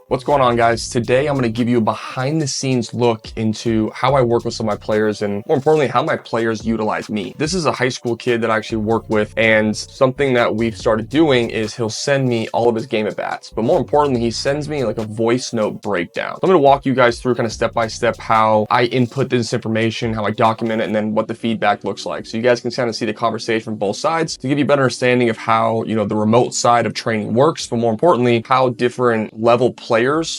What's going on, guys? Today I'm going to give you a behind the scenes look into how I work with some of my players and more importantly, how my players utilize me. This is a high school kid that I actually work with, and something that we've started doing is he'll send me all of his game at bats, but more importantly, he sends me like a voice note breakdown. So I'm going to walk you guys through kind of step by step how I input this information, how I document it, and then what the feedback looks like. So you guys can kind of see the conversation from both sides to give you a better understanding of how, the remote side of training works, but more importantly, how different level players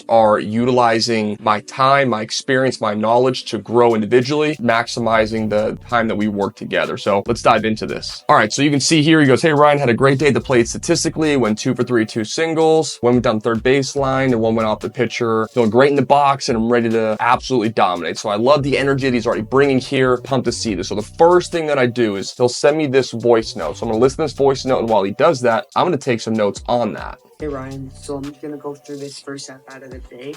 are utilizing my time, my experience, my knowledge to grow individually, maximizing the time that we work together. So let's dive into this. All right, so you can see here, he goes, "Hey Ryan, had a great day at the plate statistically, went 2 for 3, 2 singles, one went down third baseline and one went off the pitcher. Feeling great in the box and I'm ready to absolutely dominate." So I love the energy that he's already bringing here. Pumped to see this. So the first thing that I do is he'll send me this voice note. So I'm gonna listen to this voice note, and while he does that, I'm gonna take some notes on that. Hey Ryan, so I'm just gonna go through this first half out of the day.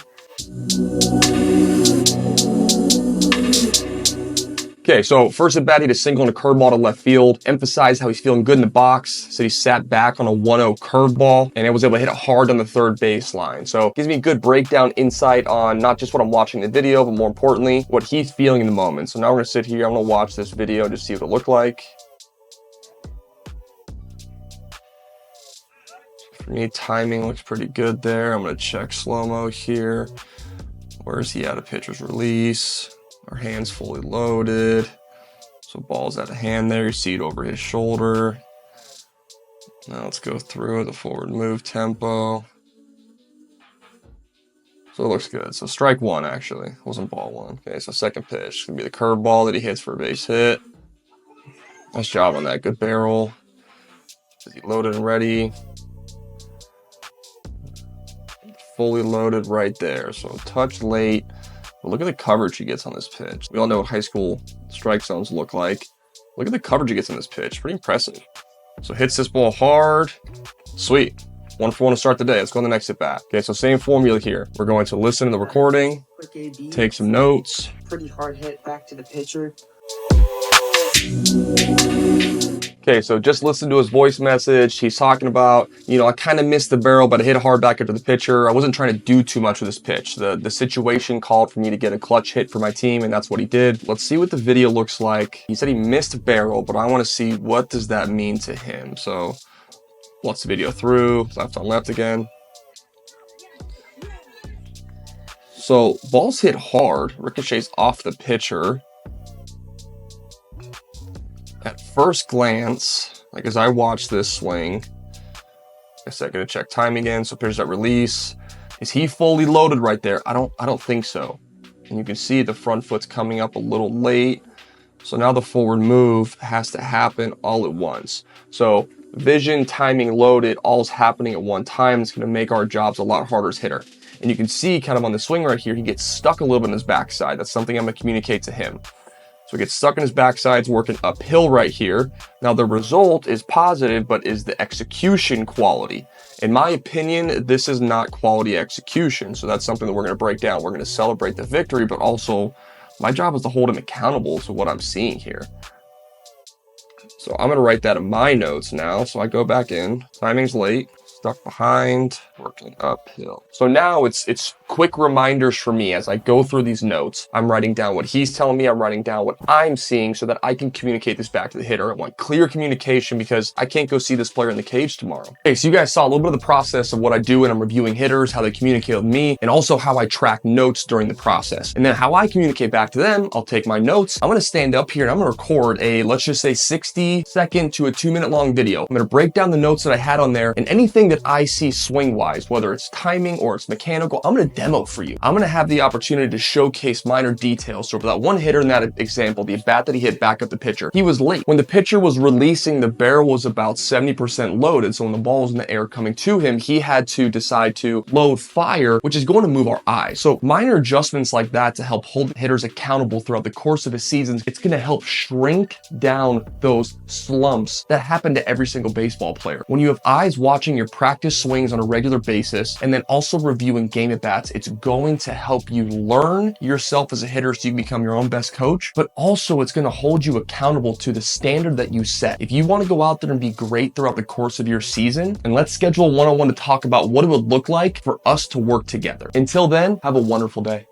Okay, so first at bat, he had a single and a curveball to left field. Emphasized how he's feeling good in the box. Said he sat back on a 1-0 curveball and I was able to hit it hard on the third baseline. So gives me a good breakdown insight on not just what I'm watching in the video, but more importantly, what he's feeling in the moment. So now we're gonna sit here, I'm gonna watch this video and just see what it looked like. For me, timing looks pretty good there. I'm gonna check slow-mo here. Where's he at a pitcher's release? Our hand's fully loaded. So ball's out of hand there. You see it over his shoulder. Now let's go through the forward move tempo. So it looks good. So strike one, actually. It wasn't ball one. Okay, so second pitch. It's gonna be the curveball that he hits for a base hit. Nice job on that. Good barrel. Is he loaded and ready? Fully loaded right there. So touch late. But look at the coverage he gets on this pitch. We all know what high school strike zones look like. Look at the coverage he gets on this pitch. Pretty impressive. So hits this ball hard. Sweet. 1 for 1 to start the day. Let's go on the next at bat. Okay, so same formula here. We're going to listen to the recording, Quick AB, take some notes. pretty hard hit back to the pitcher. Okay, so just listen to his voice message. He's talking about, I kind of missed the barrel, but I hit it hard back into the pitcher. I wasn't trying to do too much with this pitch. The situation called for me to get a clutch hit for my team, and that's what he did. Let's see what the video looks like. He said he missed barrel, but I want to see what does that mean to him. So let's the video through, left on left again. So ball's hit hard, ricochets off the pitcher. At first glance, like as I watch this swing, I said, gonna check time again. So pitcher's at release. Is he fully loaded right there? I don't think so. And you can see the front foot's coming up a little late. So now the forward move has to happen all at once. So vision, timing, loaded, all's happening at one time. It's gonna make our jobs a lot harder as hitter. And you can see kind of on the swing right here, he gets stuck a little bit in his backside. That's something I'm gonna communicate to him. So he gets stuck in his backside's working uphill right here. Now the result is positive, but is the execution quality? In my opinion, this is not quality execution. So that's something that we're gonna break down. We're gonna celebrate the victory, but also my job is to hold him accountable to what I'm seeing here. So I'm gonna write that in my notes now. So I go back in, timing's late, stuck behind, working uphill. So now it's quick reminders for me as I go through these notes. I'm writing down what he's telling me, I'm writing down what I'm seeing so that I can communicate this back to the hitter. I want clear communication because I can't go see this player in the cage tomorrow. Okay, so you guys saw a little bit of the process of what I do when I'm reviewing hitters, how they communicate with me, and also how I track notes during the process. And then how I communicate back to them, I'll take my notes, I'm gonna stand up here and I'm gonna record a, let's just say 60-second to a 2-minute long video. I'm gonna break down the notes that I had on there and anything that I see swing-wise, whether it's timing or it's mechanical, I'm gonna demo for you. I'm gonna have the opportunity to showcase minor details. So for that one hitter in that example, the bat that he hit back up the pitcher, he was late. When the pitcher was releasing, the barrel was about 70% loaded. So when the ball was in the air coming to him, he had to decide to load fire, which is going to move our eye. So minor adjustments like that to help hold hitters accountable throughout the course of a season, it's gonna help shrink down those slumps that happen to every single baseball player. When you have eyes watching your practice swings on a regular basis, and then also reviewing game at bats, it's going to help you learn yourself as a hitter so you can become your own best coach, but also it's going to hold you accountable to the standard that you set. If you want to go out there and be great throughout the course of your season, and let's schedule a one-on-one to talk about what it would look like for us to work together. Until then, have a wonderful day.